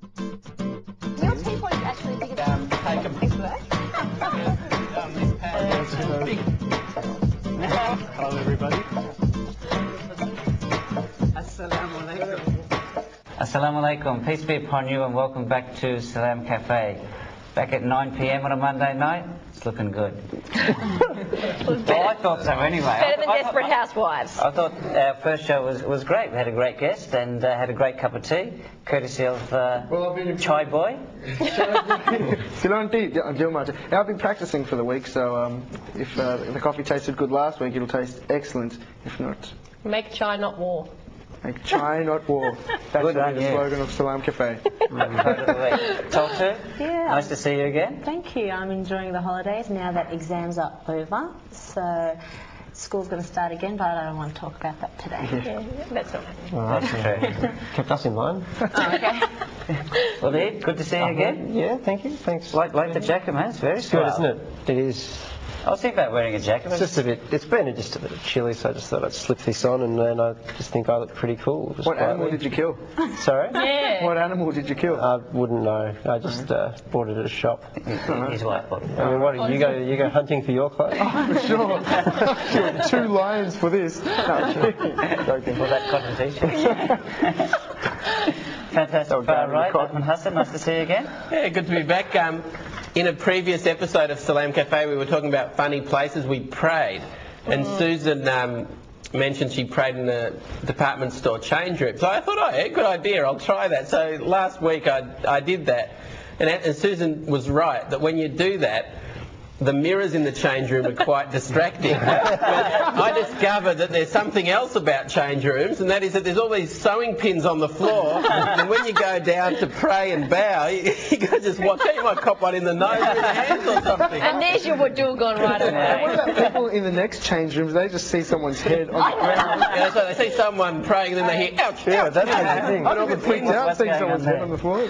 Your teapot is actually bigger than Take them. this work. Hello, everybody. Assalamu alaikum. Assalamu alaikum. Peace be upon you and welcome back to Salam Cafe. Back at 9 p.m. on a Monday night. It's looking good. Well, I thought so anyway. Better than Desperate Housewives. I thought our first show was great. We had a great guest and had a great cup of tea, courtesy of Chai Boy. Ceylon tea, I've been practicing for the week, so if the coffee tasted good last week, it'll taste excellent. If not, Make chai, not war. make chai, not war. That's Good on the you. slogan of Salam Cafe. Taltu, Yeah. nice to see you again. Thank you. I'm enjoying the holidays now that exams are over. So school's going to start again, but I don't want to talk about that today. Yeah, that's not happening. All right. That's true. Kept us in line. Oh, okay. Well, Ed, good to see you again. Yeah, thank you. Thanks. Like the jacket, man. It's very It's good, swell. isn't it? It is. I was thinking about wearing a jacket. It's just a bit. It's been just a bit chilly, so I just thought I'd slip this on, and then I just think I look pretty cool. Just What animal quietly. did you kill? Sorry. Yeah. What animal did you kill? I wouldn't know. I just bought it at a shop. His wife bought it. I mean, what you go hunting for your clothes? For sure. Killed 2 lions for this. No, joking. For that cotton t-shirt. Fantastic. Far right, Ahmed Hassan, nice to see you again. Yeah, good to be back. In a previous episode of Salam Cafe, we were talking about funny places we prayed, and Susan mentioned she prayed in the department store change room. So I thought, oh, yeah, good idea, I'll try that. So last week I did that, and Susan was right that when you do that, the mirrors in the change room are quite distracting. But I discovered that there's something else about change rooms, and that is that there's all these sewing pins on the floor, and when you go down to pray and bow, you got to just watch out. You might cop one in the nose or in the hands or something. And there's your Wudu gone right What away. about people in the next change rooms? They just see someone's head on the ground. Yeah, so they see someone praying and then they hear, ouch, Yeah, ouch. that's the thing. I'm a bit freaked out What's seeing going someone's on head on the floor.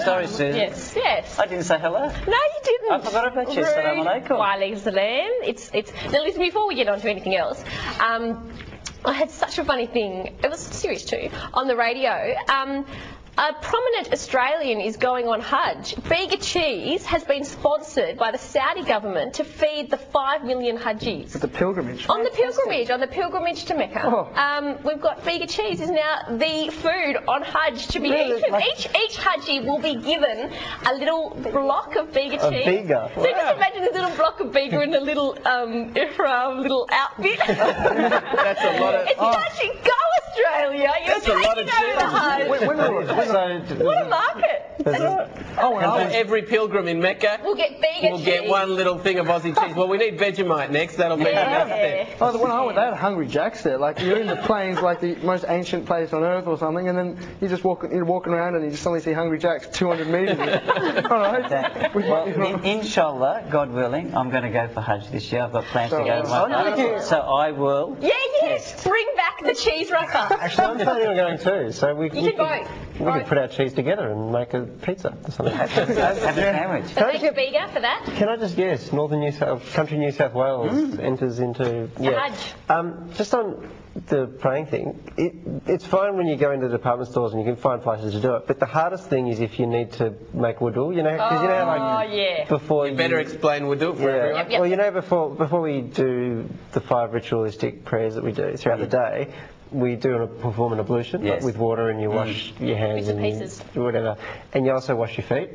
Sorry, Susan. Yes, yes. I didn't say hello. No, you didn't. I forgot about you. Rude. Assalamu alaikum. Wa alaikum salam. It's. Now listen, before we get on to anything else, I had such a funny thing. It was serious too on the radio. A prominent Australian is going on Hajj. Bega cheese has been sponsored by the Saudi government to feed the 5 million Hajjis. At the pilgrimage. On the pilgrimage to Mecca. Oh. We've got Bega cheese is now the food on Hajj to be eaten. Each Hajji will be given a little block of Bega cheese. Bega. So just imagine a little block of Bega in a little ihram, little outfit. That's a lot of... It's touching. Go Australia! You're That's a lot of taking over the Hajj. What a market! And for every pilgrim in Mecca, We'll get Bega we'll cheese. get one little thing of Aussie cheese. Well, we need Vegemite next. That'll be the next step. Oh, when I went, they had Hungry Jacks there. Like, you're in the plains, like the most ancient place on earth or something, and then you're walking around and you just suddenly see Hungry Jacks 200 metres. All right. Well, inshallah, God willing, I'm going to go for Hajj this year. I've got plans to go to Mecca, so I will. Yeah, yes. Bring back the cheese wrapper. Actually, I'm planning on going too, so we You can both. We could put our cheese together and make a pizza or something. Have a sandwich. So thank you, Bega, for that. Can I just guess, Northern New South Wales enters into Hajj. just on the praying thing, it's fine when you go into department stores and you can find places to do it, but the hardest thing is if you need to make wudu, you know, because you know, like yeah. before You better explain we'll do it for everyone. Yep. Well, you know, before we do the 5 ritualistic prayers that we do throughout the day, we perform an ablution with water, and you wash your hands Bits and and pieces. whatever, and you also wash your feet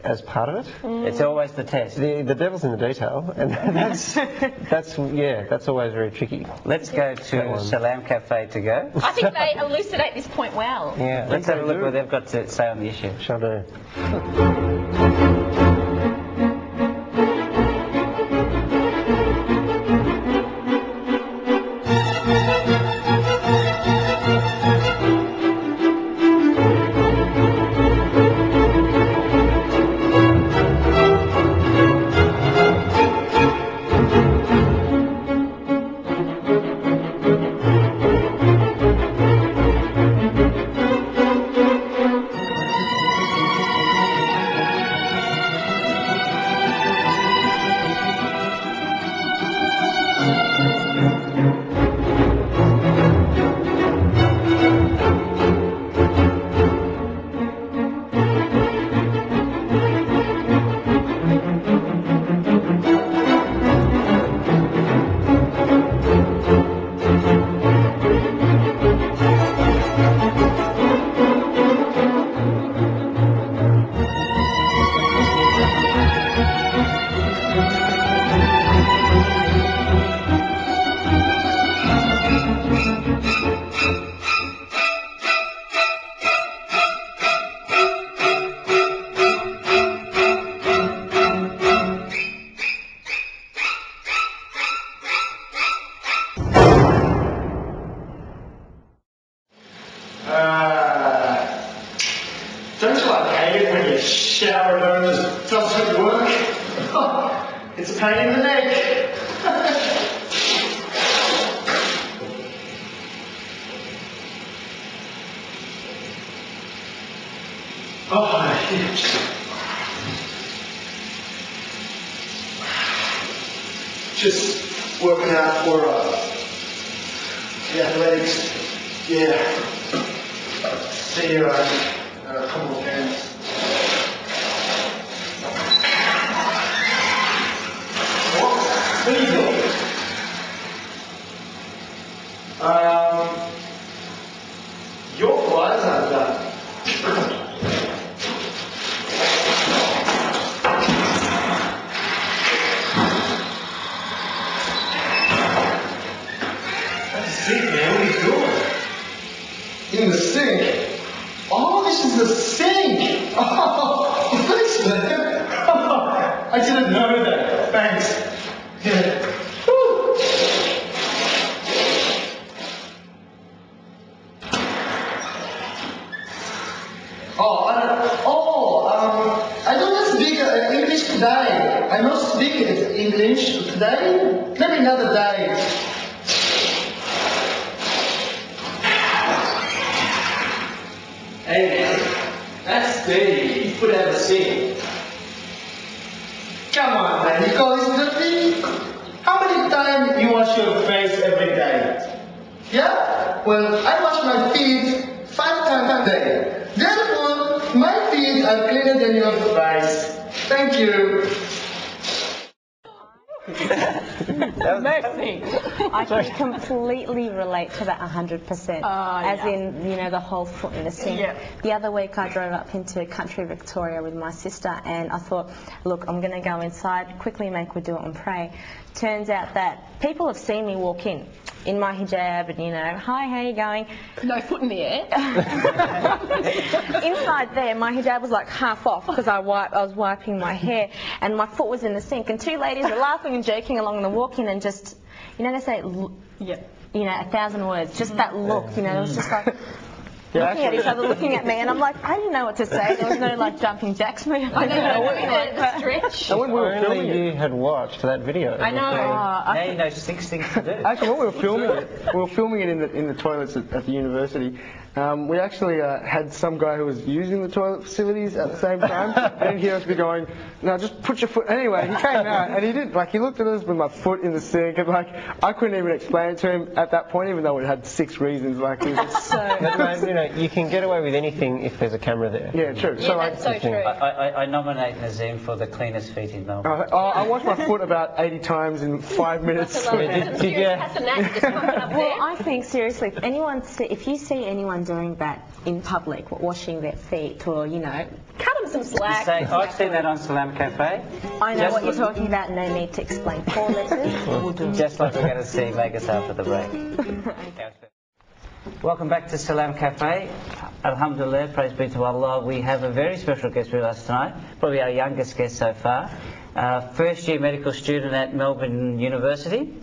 as part of it. It's always the test. The devil's in the detail, and that's always very tricky. Let's go to Salam Cafe to go. I think they elucidate this point well. Yeah, Let's have a look what they've got to say on the issue. Shall do. training the neck. Oh, shit. Just working out for the athletics. Yeah. See you a couple of games. What are you doing? Your flies aren't done. Sink, man, what are you doing? In the sink? Oh, this is the sink! Oh, thanks, man. I didn't know that. Thanks. Yeah. Whew. I don't speak English today. I don't speak English today. Maybe another day. Hey man, that's dirty. You put out a sink. Come on, man. You call this dirty? How many times you wash your face every day? Yeah? Well, I wash my feet 5 times a day. Therefore, my feet are cleaner than your face. Thank you. Mercy. I can completely relate to that 100%. As in, you know, the whole foot in the sink. Yeah. The other week I drove up into country Victoria with my sister and I thought, look, I'm going to go inside, quickly make wudu and pray. Turns out that people have seen me walk in my hijab and, you know, hi, how you going? No foot in the air. Inside there, my hijab was like half off because I was wiping my hair and my foot was in the sink and 2 ladies were laughing and joking along the walk-in and just, you know, they say, you know, 1,000 words, just that look, you know, it was just like looking at each other, looking at me, and I'm like, I didn't know what to say. There was no like jumping jacks moving. I don't know what the stretch. And when we were filming you had watched that video. I know. Now you know 6 things to do. Actually, when we were filming it in the toilets at the university. We actually had some guy who was using the toilet facilities at the same time, and he'd hear us be going, "No, just put your foot." Anyway, he came out and he did. Like he looked at us with my foot in the sink, and like I couldn't even explain it to him at that point, even though it had 6 reasons. Like it was But mate, you know, you can get away with anything if there's a camera there. yeah, true. Yeah, So like, that's so true. I nominate Nazim for the cleanest feet in Melbourne. I washed my foot about 80 times in 5 minutes. Did you? Well, I think seriously, if you see anyone doing that in public, washing their feet, or you know, Cut them some slack. Say, I've seen that on Salam Cafe. I know what you're talking about. No need to explain. 4 letters. Just like we're going to see Magas after the break. Welcome back to Salam Cafe. Alhamdulillah, praise be to Allah. We have a very special guest with us tonight, probably our youngest guest so far. First year medical student at Melbourne University.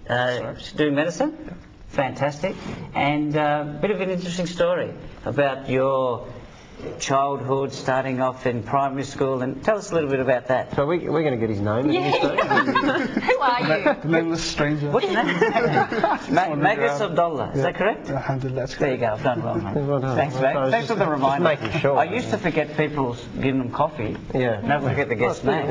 Yep. Doing medicine. Yep. Fantastic. And a bit of an interesting story about your childhood, starting off in primary school, and tell us a little bit about that. So we're going to get his name. Who are you? Nameless stranger. What's your name? Magas Abdela, is that correct? Alhamdulillah, that's There you correct. go, I've done well, mate. Well done. Thanks, mate. I was Thanks for just- the reminder. just making sure. I used to forget people giving them coffee. Yeah. Never forget the guest's name.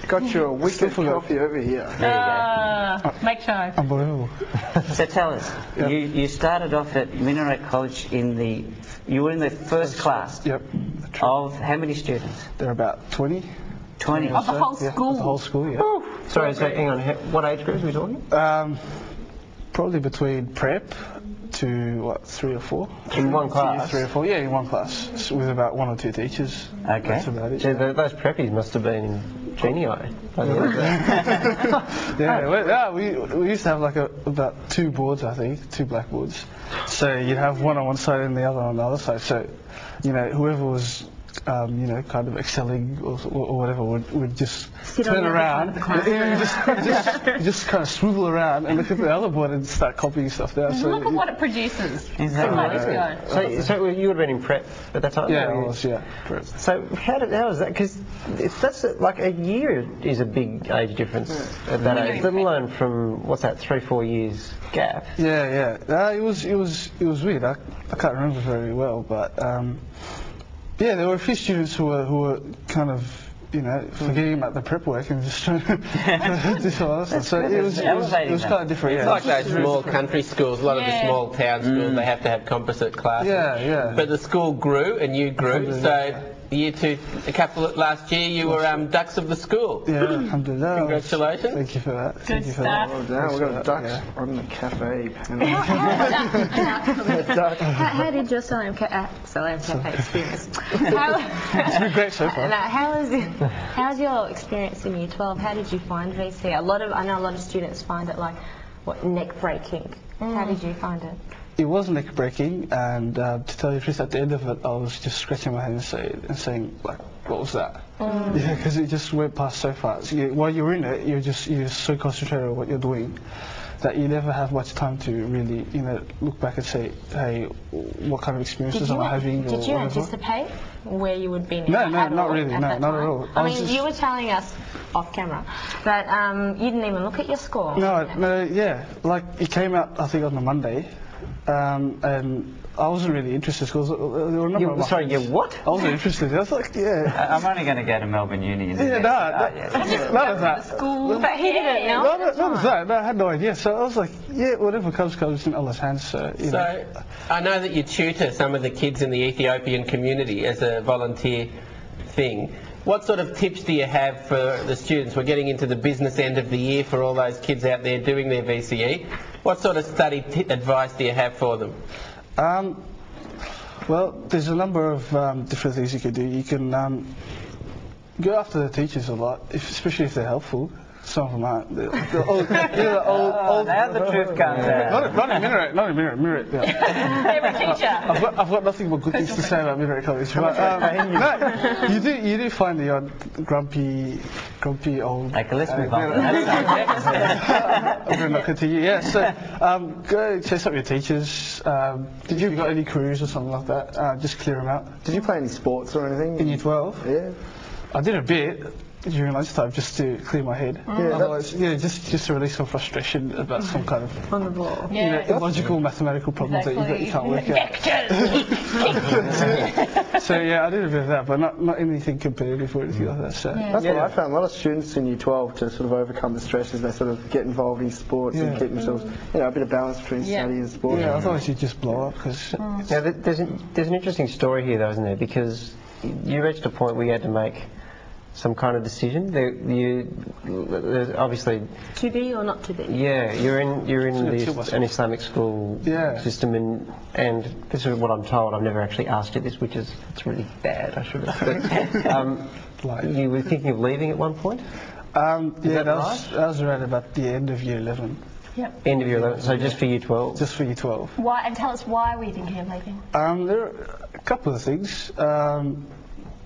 Got your wicked coffee over here. There you Make time. Unbelievable. go. So tell us, you started off at Minaret College you were in the first class Yep. of how many students? There are about 20. 20. Of the whole Yeah, school. the whole school, yeah. Sorry, so hang on. What age groups are we talking? Probably between prep to, what, 3 or 4? In one class? 3 or 4, yeah, in one class. With about 1 or 2 teachers. Okay. That's about it. Gee, those preppies must have been in genii. Yeah, we used to have like about 2 boards, I think, 2 blackboards. So you'd have one on one side and the other on the other side. So, you know, whoever was you know, kind of excelling or whatever, would just Sit on turn the other around, side of the class. you just kind of swivel around and look at the other board and start copying stuff down. So Look at what it produces. Exactly. So you would have been in prep at that time? yeah, I was, yeah. Prep. So how was that? Because that's like a year is a big age difference at that age, let alone from, what's that, 3-4 years gap? Yeah. It was weird. I can't remember very well, but yeah, there were a few students who were kind of, you know, forgetting about the prep work and just trying to do something else. So it was kind of different. It's Yeah. like those small country schools, a lot of the small town schools, they have to have composite classes. Yeah. But the school grew and you grew, so year two, last year you were ducks of the school. Yeah, alhamdulillah. Congratulations. Thank you for that. Thank you for stuff. Oh, damn, we've got ducks on the cafe. How did your Salam Cafe experience? It's been great so far. How's your experience in Year 12? How did you find VC? I know a lot of students find it like neck breaking. How did you find it? It was neck breaking, and to tell you the truth, at the end of it, I was just scratching my head and saying, like, what was that? Yeah, because it just went past so fast. While you're in it, you're just so concentrated on what you're doing that you never have much time to really, you know, look back and say, hey, what kind of experiences am I having? Did you anticipate where you would be No, now? not really. No, not at all. I mean, you were telling us off camera that you didn't even look at your score. No, yeah. Like, it came out, I think, on the Monday. And I wasn't really interested because there were a number of what? I wasn't interested. I was like, yeah. I'm only going to go to Melbourne Uni. None of that. School. But he didn't know. None of that. No, I had no idea. So I was like, yeah, whatever comes in Allah's hands. So, you know. So I know that you tutor some of the kids in the Ethiopian community as a volunteer thing. What sort of tips do you have for the students? We're getting into the business end of the year for all those kids out there doing their VCE. What sort of study advice do you have for them? Well, there's a number of different things you can do. You can go after the teachers a lot, especially if they're helpful. Some of them aren't. The old, now the truth comes out. Not in Minaret. Yeah. Every teacher. I've got nothing but good things to say about Minaret College. But, no, you do find the odd grumpy old. Okay, let's move on. I'm going to not continue. Yeah, so go chase up your teachers. If you've got any queries or something like that, just clear them out. Did you play any sports or anything? In Year 12? Yeah. I did a bit during lunchtime just to clear my head. Otherwise, just to release some frustration about some kind of On the ball. illogical mathematical problems that you can't work out. So yeah, I did a bit of that, but not anything competitive or anything like that. So That's what I found. A lot of students in Year 12 to sort of overcome the stresses, they sort of get involved in sports and keep themselves, a bit of balance between study and sport. yeah, otherwise you just blow up because. Now, there's an interesting story here, though, isn't there? Because you reached a point where you had to make some kind of decision. There's obviously To be or not to be? Yeah, you're in an Islamic school system, and this is what I'm told. I've never actually asked you this, which is it's really bad. I should have. But you were thinking of leaving at one point. That was around about the end of Year 11. Yep. End of Year 11. So just for Year 12. Just for Year 12. Why? And tell us why were you thinking of leaving? There are a couple of things.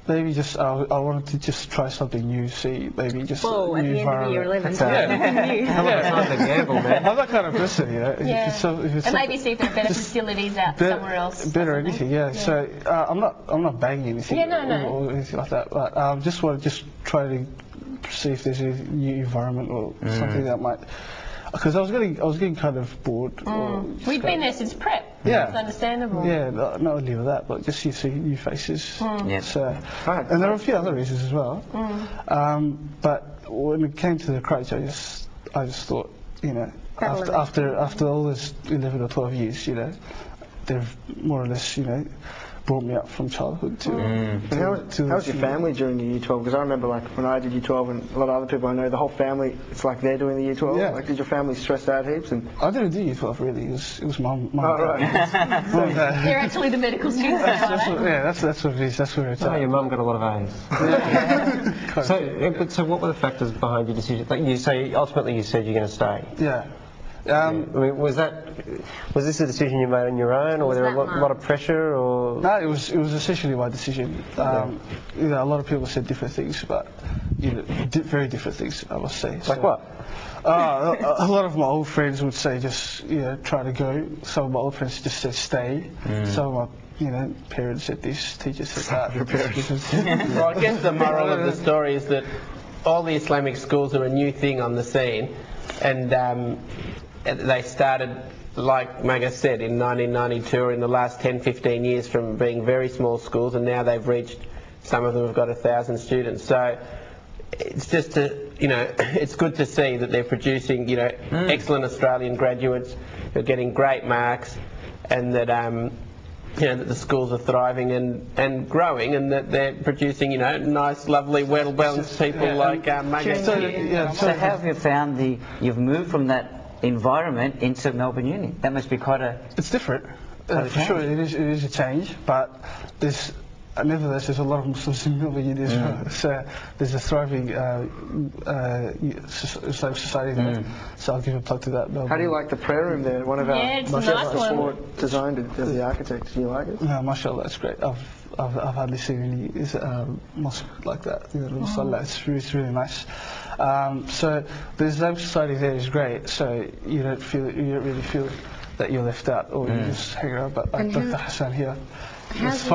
Maybe just I wanted to just try something new, see maybe just Whoa, a at new the end of Year 11. Not a gamble, man. I'm that kind of person, you know. And maybe see if there's better facilities out somewhere else. Better anything, yeah. So I'm not banging anything no. or anything like that, but just want to try to see if there's a new environment or something that might. Because I was getting kind of bored. We've been there since prep. Yeah. It's understandable. Yeah, not only with that, but just you see new faces. Yeah. So, and there are a few other reasons as well. But when it came to the crutch, I just thought, after all this 11 or 12 years, they've more or less, brought me up from childhood to. How was your family during the Year 12? Because I remember, like, when I did Year 12, and a lot of other people I know, the whole family, it's like they're doing the Year 12. Yeah. Like, did your family stress out heaps? And I didn't do Year 12 really. It was mum. Oh, right. They're actually the medical students. That's what it is. That's where it's at. Your mum got a lot of A's. So what were the factors behind your decision? Like ultimately you said you're going to stay. Yeah. I mean, was this a decision you made on your own, or was there a lot of pressure, or? No, it was essentially my decision. You know, a lot of people said different things, but very different things, I must say. Like what? A lot of my old friends would say just try to go. Some of my old friends just said stay. Some of my parents said this, teachers said that. Well, I guess the moral of the story is that all the Islamic schools are a new thing on the scene, and they started, like Magas said, in 1992, or in the last 10-15 years, from being very small schools, and now they've reached, some of them have got 1,000 students. So it's just it's good to see that they're producing excellent Australian graduates who are getting great marks, and that that the schools are thriving and growing, and that they're producing nice, lovely, well-balanced people like Magas. So how have you found you've moved from that environment into Melbourne Uni? That must be quite a... It's different. For sure, it is a change, but nevertheless, there's a lot of Muslims in Melbourne Uni as well. So there's a thriving Islamic society there. So I'll give a plug to that. Melbourne. How do you like the prayer room there? One of our it's a nice one. Designed it as the architect. Do you like it? No, mashallah, it's great. I've hardly seen any mosque like that. It's really nice. So the Islamic society there is great. So you don't really feel that you're left out, or you just hang around. But like Dr. Hassan here, must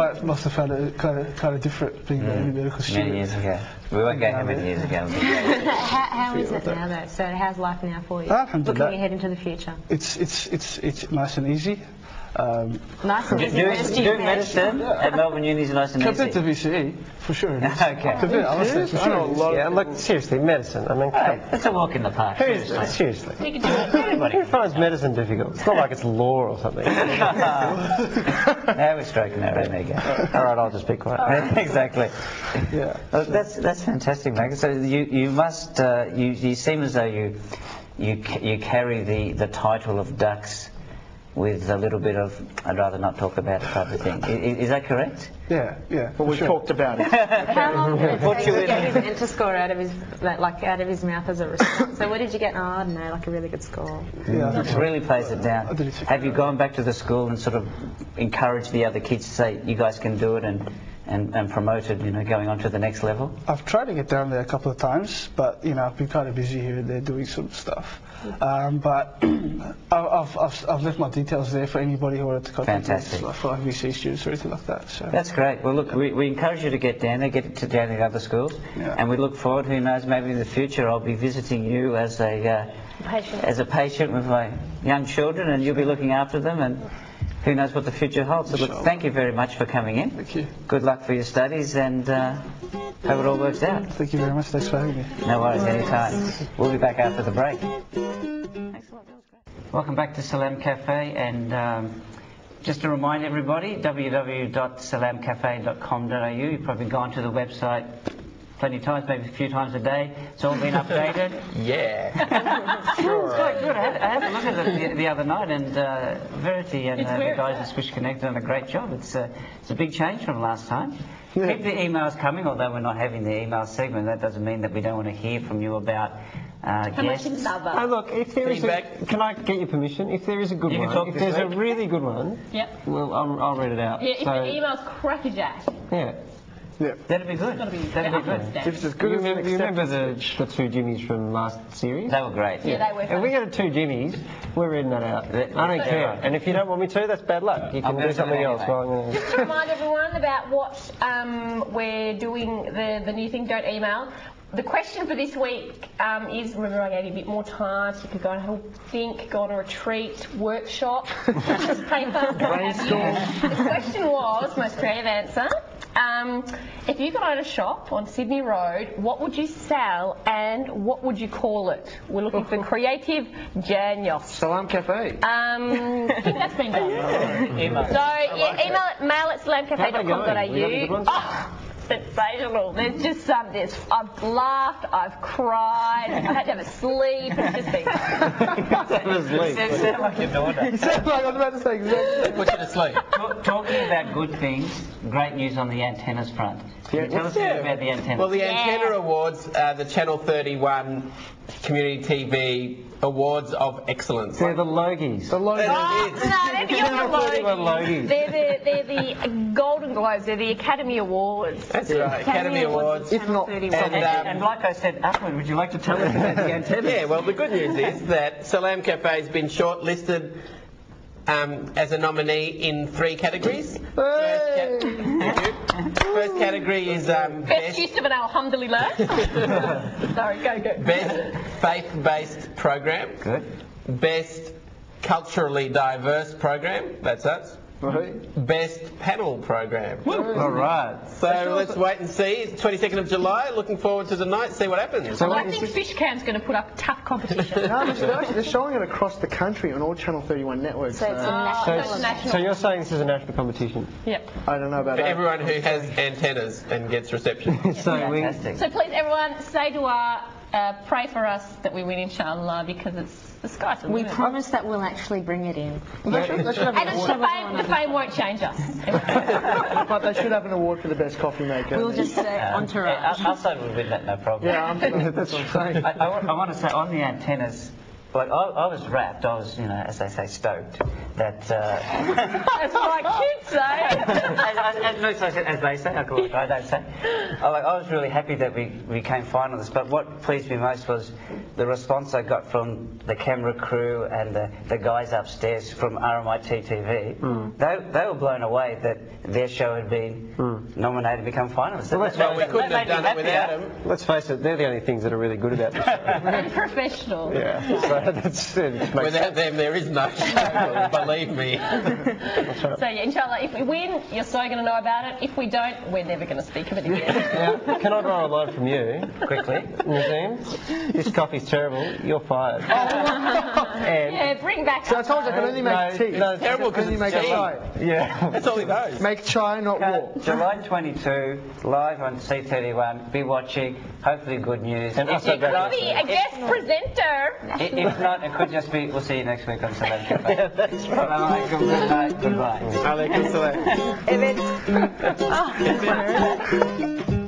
have found it kind of different being a medical student. Many years ago. We won't go many years ago. How is it now, though? So how's life now for you? Looking ahead into the future. It's nice and easy. Nice and easy. Doing medicine at Melbourne Uni is nice and easy. Compared to VCE, for sure. Okay. Look, seriously, medicine. I mean, It's a walk in the park. seriously. Who finds medicine difficult? It's not like it's law or something. Now we're stroking our own ego. All right, I'll just be quiet. Exactly. Yeah. That's fantastic, Magas. So you must you seem as though you carry the title of Dux with a little bit of I'd rather not talk about it type of thing. Is that correct? Yeah. Well, we've talked about it. How long did it take to get his enter score out of his mouth as a response? So what did you get? Oh, I don't know, like a really good score. Yeah, It really plays it down. Have you gone back to the school and sort of encouraged the other kids to say you guys can do it and promoted, going on to the next level? I've tried to get down there a couple of times, but I've been kind of busy here and there doing some stuff. But I've left my details there for anybody who wanted to contact me, for VC students or anything like that. So. That's great. Well, look, we encourage you to get down there, down to the other schools, and we look forward. Who knows? Maybe in the future I'll be visiting you as a patient with my young children, and you'll be looking after them and. Who knows what the future holds. So look, thank you very much for coming in. Thank you. Good luck for your studies, and hope it all works out. Thank you very much. Thanks for having me. No worries, anytime. We'll be back after the break. Thanks a lot. That was great. Welcome back to Salam Cafe, and just to remind everybody, www.salamcafe.com.au. You've probably gone to the website plenty of times, maybe a few times a day. It's all been updated. Yeah. Sure. It's quite good. I had a look at it the other night, and Verity and the guys at Switch Connect done a great job. It's a big change from last time. Keep the emails coming, although we're not having the email segment. That doesn't mean that we don't want to hear from you about guests. Oh, look, if there is can I get your permission? If there is a good one, if there's a really good one, well, I'll read it out. Yeah, if the email's crackerjack. Yeah. Yeah. That'd be good. That'd be good. If it's as good You as remember the two Jimmys from last series? They were great. Yeah, they were. If we go to two Jimmys, we're reading that out. I don't care. Right. And if you don't want me to, that's bad luck. You can do something else. Just to remind everyone about what we're doing, the new thing, don't email. The question for this week is, remember I gave you a bit more time so you could go and have a think, go on a retreat, workshop, practice paper, brainstorm. The question was, most creative answer, if you could own a shop on Sydney Road, what would you sell and what would you call it? We're looking for creative genius. Salam Cafe. I think that's been done. Email. So mail at salamcafe.com.au. Sensational. There's just I've laughed, I've cried, I've had to have a sleep. It's just been. You sound like your daughter. You sound like I was about to say exactly. Put you to sleep. Talking about good things, great news on the antennas front. Can you tell us a bit about the antennas? Well, the Antenna Awards are the Channel 31 Community TV Awards of Excellence. They're the Logies. No, they're the Logies. They're the Golden Globes. They're the Academy Awards. That's right, Academy Awards. If not, And like I said, Ahmed, would you like to tell us about the antennas? Yeah, well, the good news is that Salam Cafe has been shortlisted as a nominee in 3 categories. First category is Best use of an alhamdulillah. Sorry, go. Best faith-based program. Good. Best culturally diverse program. That's us. Best panel program. All right. So let's wait and see. It's 22nd of July. Looking forward to the night. See what happens. So I think Fishcam's going to put up tough competition. No, they're showing it across the country on all Channel 31 networks. So it's a national. So you're saying this is a national competition? Yep. I don't know about For that. everyone who has antennas and gets reception. Fantastic. So please, everyone, say dua, pray for us that we win, inshallah, because it's the sky's the We limit. promise that we'll actually bring it in. They should have And an it's award. the fame won't change us. But they should have an award for the best coffee maker. We'll just say entourage. Our side would win that, no problem. Yeah, that's what I'm saying. I want to say on the antennas, like I was rapt, I was, as they say, stoked that. That's what kids say. As they say, I don't say. I was really happy that we came finalists, but what pleased me most was the response I got from the camera crew and the guys upstairs from RMIT TV. They were blown away that their show had been nominated to become finalists. Well, we couldn't have done it without them. Let's face it, they're the only things that are really good about this show. And professional. Yeah. So that's it. Without them, there is no show. Believe me. So yeah, inshallah, if we win, you're so going to know about it. If we don't, we're never going to speak of it again. Now, can I borrow a line from you Quickly. Nazim? This coffee's terrible. You're fired. And Yeah, bring back. So I told you I can only make tea. no, it's terrible because only it's make tea. chai. yeah. That's all he knows. Make chai, not war. July 22, live on C31. Be watching. Hopefully, good news. And If also not, back- Be a guest presenter. if not, it could just be. We'll see you next week on Salam Cafe. That's right. Good night. Goodbye. Alaikum salam. If it's-